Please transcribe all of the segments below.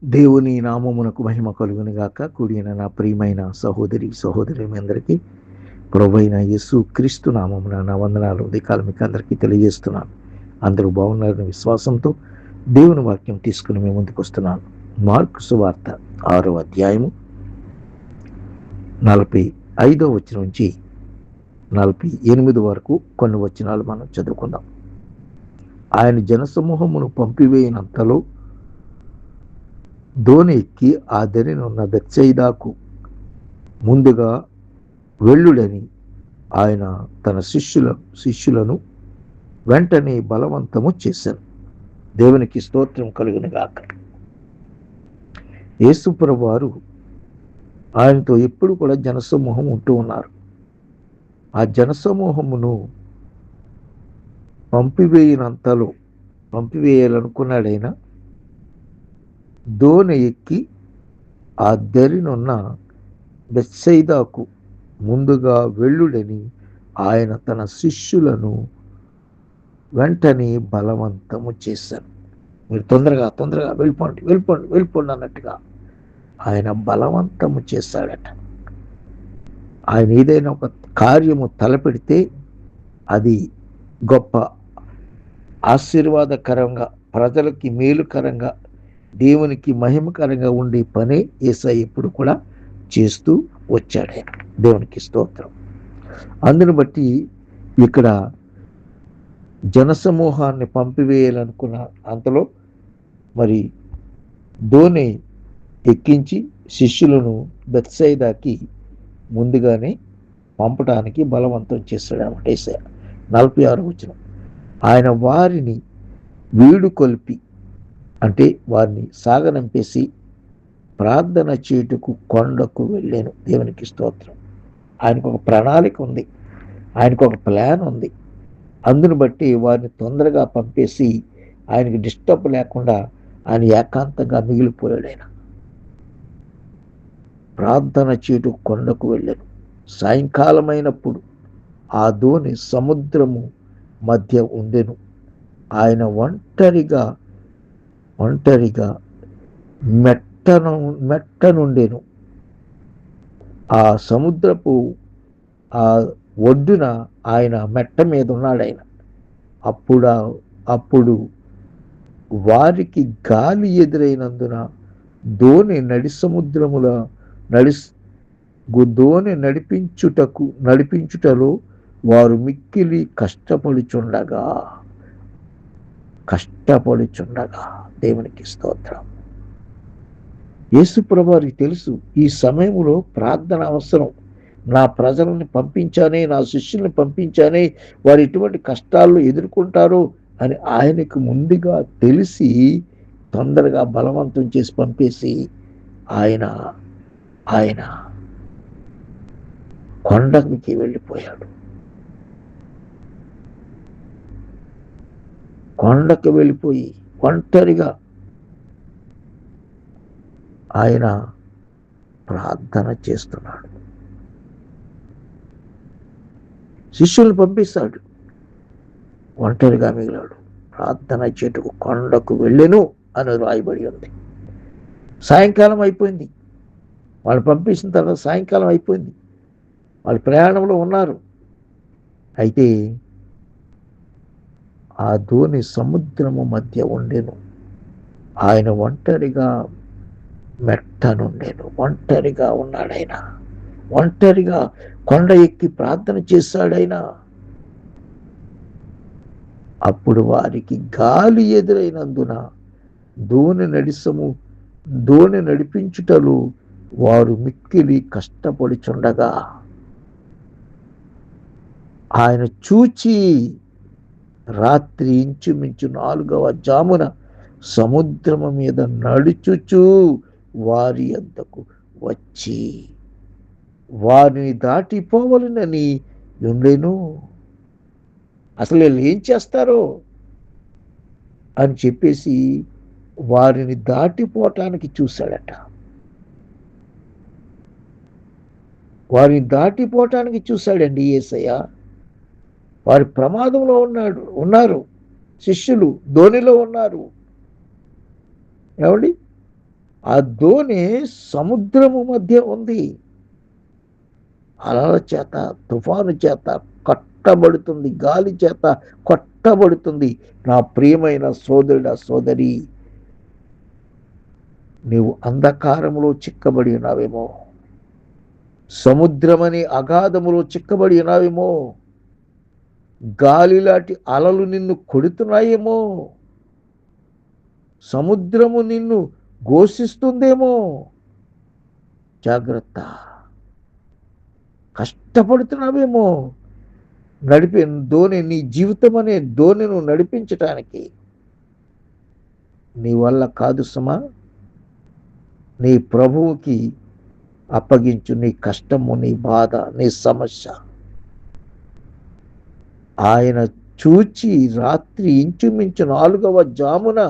దేవుని నామమునకు మహిమ కలుగును గాక. కూడిన నా ప్రియమైన సహోదరి మీ అందరికీ ప్రభువైన యేసు క్రీస్తు నామమున నా వందనాలు ఉదయకాలం మీకు అందరికీ తెలియజేస్తున్నాను. అందరూ బాగున్నారని విశ్వాసంతో దేవుని వాక్యం తీసుకుని మేము ముందుకు వస్తున్నాను. మార్కు సువార్త 6వ అధ్యాయము 45వ వచనం నుంచి 48 వరకు కొన్ని వచనాలు మనం చదువుకుందాం. ఆయన జనసమూహమును పంపివేయనంతలో దోణి ఎక్కి ఆ దరినున్న బెత్సయిదాకు ముందుగా వెళ్ళుడని ఆయన తన శిష్యులను వెంటనే బలవంతము చేశారు. దేవునికి స్తోత్రం కలుగును గాక. యేసుప్రభు వారు ఆయనతో ఎప్పుడు కూడా జనసమూహం ఉంటూ ఉన్నారు. ఆ జనసమూహమును పంపివేయాలనుకున్నాడైనా దోణి ఎక్కి ఆ దరినున్న బెత్సయిదాకు ముందుగా వెళ్ళుడని ఆయన తన శిష్యులను వెంటనే బలవంతము చేశారు. మీరు తొందరగా వెళ్ళిపోండి అన్నట్టుగా ఆయన బలవంతము చేశాడట. ఆయన ఏదైనా ఒక కార్యము తలపెడితే అది గొప్ప ఆశీర్వాదకరంగా, ప్రజలకి మేలుకరంగా, దేవునికి మహిమకరంగా ఉండే పనే యేసయ్య ఎప్పుడు కూడా చేస్తూ వచ్చాడు. ఆయన దేవునికి స్తోత్రం. అందును బట్టి ఇక్కడ జనసమూహాన్ని పంపివేయాలనుకున్న అంతలో మరి దోణి ఎక్కించి శిష్యులను బెత్సయిదాకి ముందుగానే పంపడానికి బలవంతం చేశాడు అన్నమాట యేసయ్య. 46వ వచనం, ఆయన వారిని వీడుకొల్పి అంటే వారిని సాగనంపేసి ప్రార్థన చేయుటకు కొండకు వెళ్ళాను. దేవునికి స్తోత్రం. ఆయనకు ఒక ప్రణాళిక ఉంది, ఆయనకు ఒక ప్లాన్ ఉంది. అందును బట్టి వారిని తొందరగా పంపేసి ఆయనకి డిస్టర్బ్ లేకుండా ఆయన ఏకాంతంగా మిగిలిపోయాడు. ఆయన ప్రార్థన చేయుటకు కొండకు వెళ్ళాను. సాయంకాలమైనప్పుడు ఆ దోణి సముద్రము మధ్య ఉండెను. ఆయన ఒంటరిగా మెట్టనుండెను. ఆ సముద్రపు ఆ ఒడ్డున ఆయన మెట్ట మీద ఉన్నాడు. ఆయన అప్పుడు వారికి గాలి ఎదురైనందున దోణి దోణి నడిపించుటలో వారు మిక్కిలి కష్టపడుచుండగా దేవునికి స్తోత్రం. యేసుప్రభు వారికి తెలుసు ఈ సమయంలో ప్రార్థన అవసరం. నా ప్రజలను పంపించానే, నా శిష్యుల్ని పంపించానే, వారు ఎటువంటి కష్టాలు ఎదుర్కొంటారో అని ఆయనకు ముందుగా తెలిసి తొందరగా బలవంతం చేసి పంపేసి ఆయన కొండకి వెళ్ళిపోయాడు. కొండకు వెళ్ళిపోయి ఒంటరిగా ఆయన ప్రార్థన చేస్తున్నాడు. శిష్యులను పంపిస్తాడు, ఒంటరిగా మిగిలాడు. ప్రార్థన చేటుకు కొండకు వెళ్ళెను అని రాయబడి ఉంది. సాయంకాలం అయిపోయింది. వాళ్ళు పంపించిన తర్వాత సాయంకాలం అయిపోయింది. వాళ్ళు ప్రయాణంలో ఉన్నారు. అయితే ఆ దోణి సముద్రము మధ్య ఉండెను. ఆయన ఒంటరిగా మెట్టనుండెను. ఒంటరిగా ఉన్నాడైనా. ఒంటరిగా కొండ ఎక్కి ప్రార్థన చేశాడైనా. అప్పుడు వారికి గాలి ఎదురైనందున దోణి నడిపించుటలో వారు మిక్కిలి కష్టపడుచుండగా ఆయన చూచి రాత్రి ఇంచుమించు 4వ జామున సముద్రము మీద నడుచుచూ వారి యొద్దకు వచ్చి వారిని దాటిపోవాలని ఉండెను. అసలు వీళ్ళు ఏం చేస్తారో అని చెప్పేసి వారిని దాటిపోవటానికి చూశాడట. వారిని దాటిపోవటానికి చూశాడండి యేసయ్య. వారి ప్రమాదంలో ఉన్నారు. శిష్యులు దోణిలో ఉన్నారు. ఏమండి, ఆ దోణి సముద్రము మధ్య ఉంది. అలల చేత, తుఫాను చేత కట్టబడుతుంది, గాలి చేత కొట్టబడుతుంది. నా ప్రియమైన సోదరుడా సోదరి, నీవు అంధకారములో చిక్కబడి ఉన్నావేమో, సముద్రమనే అగాధములో చిక్కబడి ఉన్నావేమో, గాలిలాంటి అలలు నిన్ను కొడుతున్నాయేమో, సముద్రము నిన్ను ఘోషిస్తుందేమో. జాగ్రత్త. కష్టపడుతున్నావేమో, దోణి, నీ జీవితం అనే దోణిను నడిపించటానికి నీ వల్ల కాదు సుమా. నీ ప్రభువుకి అప్పగించు నీ కష్టము, నీ బాధ, నీ సమస్య. ఆయన చూచి రాత్రి ఇంచుమించు 4వ జామున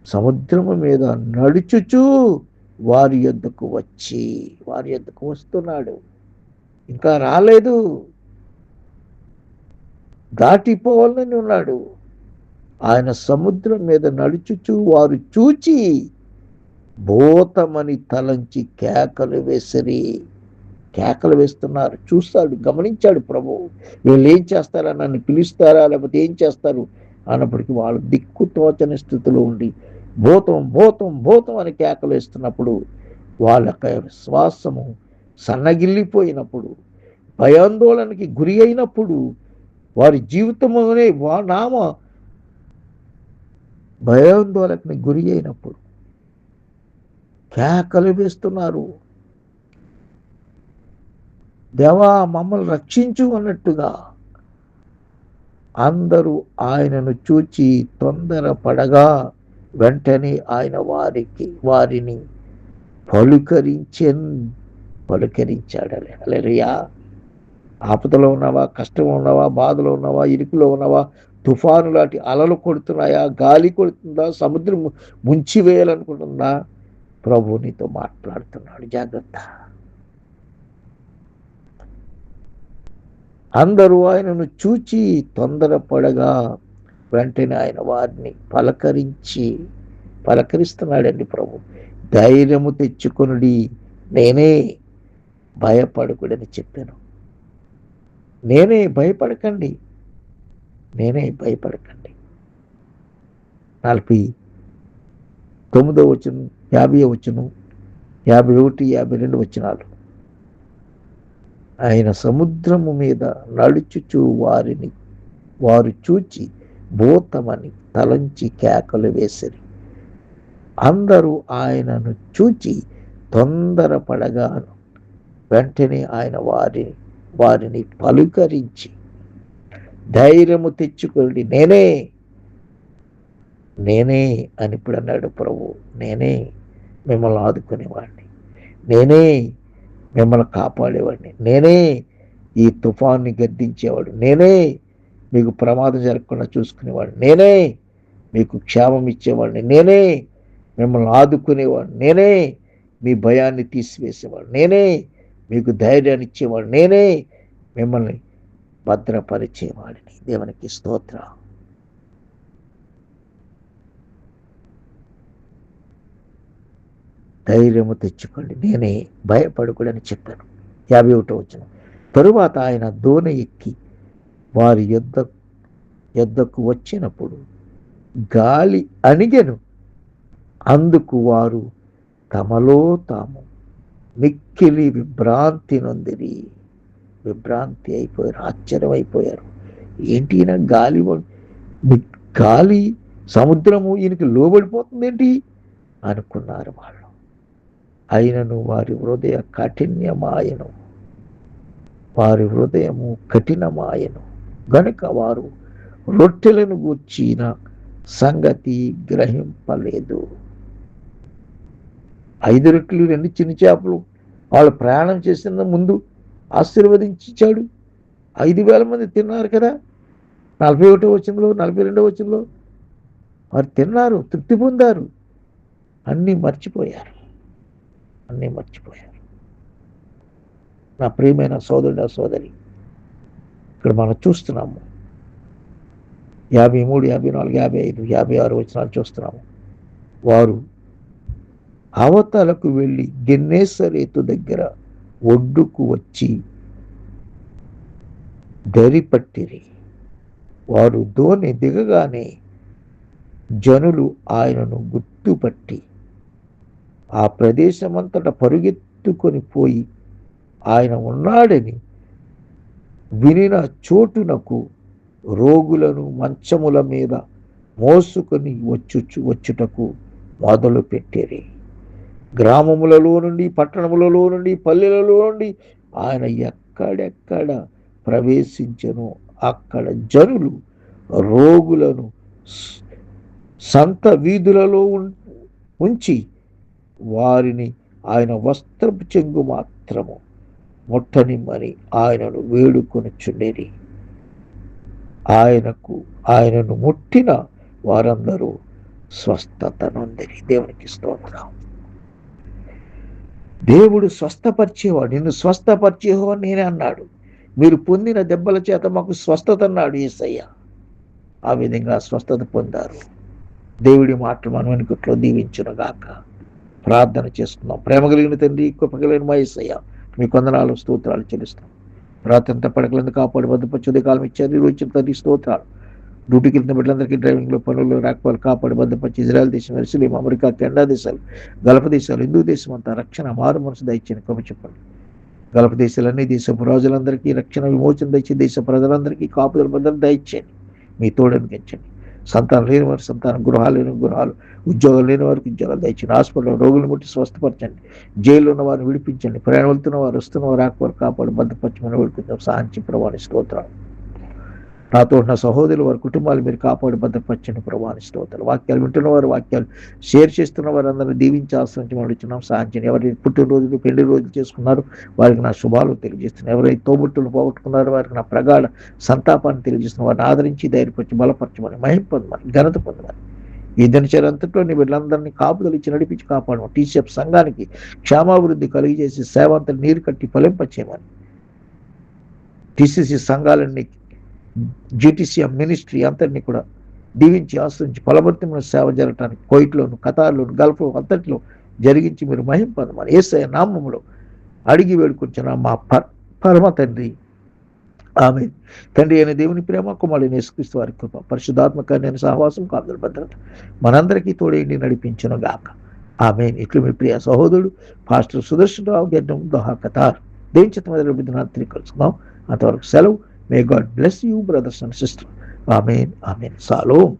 సముద్రము మీద నడుచుచూ వారి యొద్దకు వస్తున్నాడు. ఇంకా రాలేదు, దాటిపోవాలని ఉన్నాడు. ఆయన సముద్రం మీద నడుచుచూ వారు చూచి భూతమని తలంచి కేకలు వేస్తున్నారు. చూస్తాడు, గమనించాడు ప్రభు. వీళ్ళు ఏం చేస్తారా, నన్ను పిలుస్తారా, లేకపోతే ఏం చేస్తారు అన్నప్పటికీ వాళ్ళు దిక్కుతోచని స్థితిలో ఉండి భూతం భూతం భూతం అని కేకలు వేస్తున్నప్పుడు, వాళ్ళ శ్వాసము సన్నగిల్లిపోయినప్పుడు, భయాందోళనకి గురి అయినప్పుడు, వారి జీవితంలోనే నామ భయాందోళనకి గురి అయినప్పుడు కేకలు వేస్తున్నారు. దేవా మమ్మల్ని రక్షించు అన్నట్టుగా అందరూ ఆయనను చూచి తొందరపడగా వెంటనే ఆయన వారిని పలుకరించాడు. హల్లెలూయా. ఆపదలో ఉన్నావా, కష్టంలో ఉన్నావా, బాధలో ఉన్నావా, ఇరుకులో ఉన్నావా, తుఫాను లాంటి అలలు కొడుతున్నాయా, గాలి కొడుతుందా, సముద్రం ముంచివేయాలనుకుంటుందా, ప్రభు నీతో మాట్లాడుతున్నాడు. జాగ్రత్త. అందరూ ఆయనను చూచి తొందరపడగా వెంటనే ఆయన వారిని పలకరిస్తున్నాడండి ప్రభు. ధైర్యము తెచ్చుకొనుడి, నేనే, భయపడకూడని చెప్పాను. నేనే, భయపడకండి. 49వ వచనం, 50వ వచనం, 51, 52 వచనాలు. ఆయన సముద్రము మీద నడుచుచు వారు చూచి భూతమని తలంచి కేకలు వేసిరి. అందరూ ఆయనను చూచి తొందరపడగాను వెంటనే ఆయన వారిని పలుకరించి ధైర్యము తెచ్చుకోండి, నేనే అని ఇప్పుడు అన్నాడు ప్రభు. నేనే మిమ్మల్ని ఆదుకునేవాడిని, నేనే మిమ్మల్ని కాపాడేవాడిని, నేనే ఈ తుఫాన్ని గద్దించేవాడు, నేనే మీకు ప్రమాదం జరగకుండా చూసుకునేవాడిని, నేనే మీకు క్షేమం ఇచ్చేవాడిని, నేనే మిమ్మల్ని ఆదుకునేవాడిని, నేనే మీ భయాన్ని తీసివేసేవాడు, నేనే మీకు ధైర్యాన్ని ఇచ్చేవాడు, నేనే మిమ్మల్ని భద్రపరిచేవాడిని. దేవునికి స్తోత్రం. ధైర్యము తెచ్చుకోండి, నేనే, భయపడకూడని చెప్పాను. 51వ వచనం. తరువాత ఆయన దోణి ఎక్కి వారి యొద్దకు వచ్చినప్పుడు గాలి అణిగెను. అందుకు వారు తమలో తాము మిక్కిలి విభ్రాంతి అయిపోయారు, ఆశ్చర్యమైపోయారు. ఏంటి ఈయన గాలి సముద్రము ఈయనకి లోబడిపోతుంది ఏంటి అనుకున్నారు వాళ్ళు. అయినను వారి హృదయము కఠినమాయను గనుక వారు రొట్టెలను గూర్చిన సంగతి గ్రహింపలేదు. 5 రొట్టెలు 2 చిన్న చేపలు వాళ్ళు ప్రయాణం చేసిన ముందు ఆశీర్వదించాడు. 5,000 మంది తిన్నారు కదా. 41వ వచనంలో, 42వ వచనంలో వారు తిన్నారు, తృప్తి పొందారు. అన్నీ మర్చిపోయారు. నా ప్రియమైన సోదరుడా సోదరి, ఇక్కడ మనం చూస్తున్నాము 53, 54, 55, 56 వచనాలు చూస్తున్నాము. వారు అవతలకు వెళ్ళి గెన్నేసరేతు దగ్గర ఒడ్డుకు వచ్చి దరిపట్టిరి. వారు దోణి దిగగానే జనులు ఆయనను గుర్తుపట్టి ఆ ప్రదేశమంతటా పరుగెత్తుకొని పోయి ఆయన ఉన్నాడని వినిన చోటునకు రోగులను మంచముల మీద మోసుకొని వచ్చుటకు మొదలు పెట్టిరి. గ్రామములలో నుండి, పట్టణములలో నుండి, పల్లెలలో నుండి ఆయన ఎక్కడెక్కడ ప్రవేశించెను అక్కడ జనులు రోగులను సంత వీధులలో ఉంచి వారిని ఆయన వస్త్రపు చెంగు మాత్రము ముట్టనిమ్మని ఆయనను వేడుకొనుచుండిరి. ఆయనను ముట్టిన వారందరూ స్వస్థత నొందిరి. దేవునికి స్తోత్రం. దేవుడు స్వస్థపరిచేవాడు. నిన్ను స్వస్థపరిచేవాడు నేనే అన్నాడు. మీరు పొందిన దెబ్బల చేత మాకు స్వస్థత అన్నాడు యేసయ్య. ఆ విధంగా స్వస్థత పొందారు. దేవుడి మాటలు మన వెనుకట్లో దీవించునుగాక. ప్రార్థన చేసుకుందాం. ప్రేమ కలిగిన తండ్రి, కృప కలిగిన మా యేసయ్య, మీ కొందనాలు స్తోత్రాలు చెల్లిస్తాం. రాత్రంతా పడకలందు కాపాడు భద్రపరిచి కాలం ఇచ్చారు. ఈరోజు వచ్చిన తండ్రి స్తోత్రాలు. డ్యూటీకి వెళ్తున్న బిడ్డలందరికీ డ్రైవింగ్లో, పనుల్లో, రాకపోలు కాపాడు భద్రపరిచి ఇజ్రాయెల్ దేశం, యెరూషలేము, అమెరికా, కెనడా దేశాలు, గల్ఫ్ దేశాలు, హిందూ దేశం అంతా రక్షణ మారు మనసు దయచేయని కృప చెప్పండి. గల్ఫ్ దేశాలన్నీ దేశపు రాజులందరికీ రక్షణ విమోచన దయచేసి దేశ ప్రజలందరికీ కాపుదల భద్రత దయచేయండి. మీ తోడని పెంచండి. సంతానం లేని వారి సంతానం, గృహాలు లేని గృహాలు, ఉద్యోగాలు లేని వారికి ఉద్యోగాలు దయచేయండి. హాస్పిటల్లో రోగులను ముట్టి స్వస్థపరచండి. జైల్లో ఉన్న వారిని విడిపించండి. ప్రయాణం వెళ్తున్న వారు, వస్తున్న వారు, రాకపోరు కాపాడు భద్రపరచమని వేడుకుందాం. సాంచి ప్రభాని స్తోత్రాలు. నాతో ఉన్న సహోదరులు, వారి కుటుంబాలు మీరు కాపాడు భద్రపరచండి. ప్రభాని స్తోత్రాలు. వాక్యాలు వింటున్న వారు, వాక్యాలు షేర్ చేస్తున్న వారు అందరూ దీవించి ఆశ్రయించమని అడుగుతున్నాం. సాంచని. ఎవరైతే పుట్టినరోజులు, పెళ్లి రోజులు చేసుకున్నారు వారికి నా శుభాలు తెలియజేస్తున్నాను. ఎవరైతే తోబుట్టులు పోగొట్టుకున్నారో వారికి నా ప్రగాఢ సంతాపాన్ని తెలియజేస్తున్న వారిని ఆదరించి, ధైర్యపరిచి, బలపరచమని, మహిమ పొందమని, ఘనత పొందమని, ఈ దినచర్య అంతట్లో నీ వీళ్ళందరినీ కాపుదలు ఇచ్చి నడిపించి కాపాడమని, టీసీఎఫ్ సంఘానికి క్షేమాభివృద్ధి కలిగజేసి సేవంతా నీరు కట్టి ఫలింపచేయమని, టీసీసీ సంఘాలన్నీ, జీటీసీఎం మినిస్ట్రీ అంతటినీ కూడా దీవించి ఆశ్రయించి ఫలభరితమైన సేవ జరగటానికి కోయిట్లోను, ఖతార్లోను, గల్ఫ్ అంతటిలో జరిగించి మీరు మహిమ పొందమని యేసయ్య నామములో అడిగి వేడుకొంచున్నాం మా పరమ తండ్రి. ఆమె తండ్రి అయిన దేవుని ప్రేమ, కుమారుడైన యేసుక్రీస్తు వారి కృప, పరిశుద్ధాత్మ కన్యైన సహవాసం, కాపుదల భద్రత మనందరికీ తోడేండి నడిపించును గాక. ఆమేన్. ఇట్లు మీ ప్రియ సహోదరుడు పాస్టర్ సుదర్శన్ రావు గెడ్డం, దోహా, ఖతార్. దేవుని చిత్తమైన బిడ్డను కలుసుకుందాం. అంతవరకు సెలవు. May God bless you, brothers and sisters. Amen. Amen. Shalom.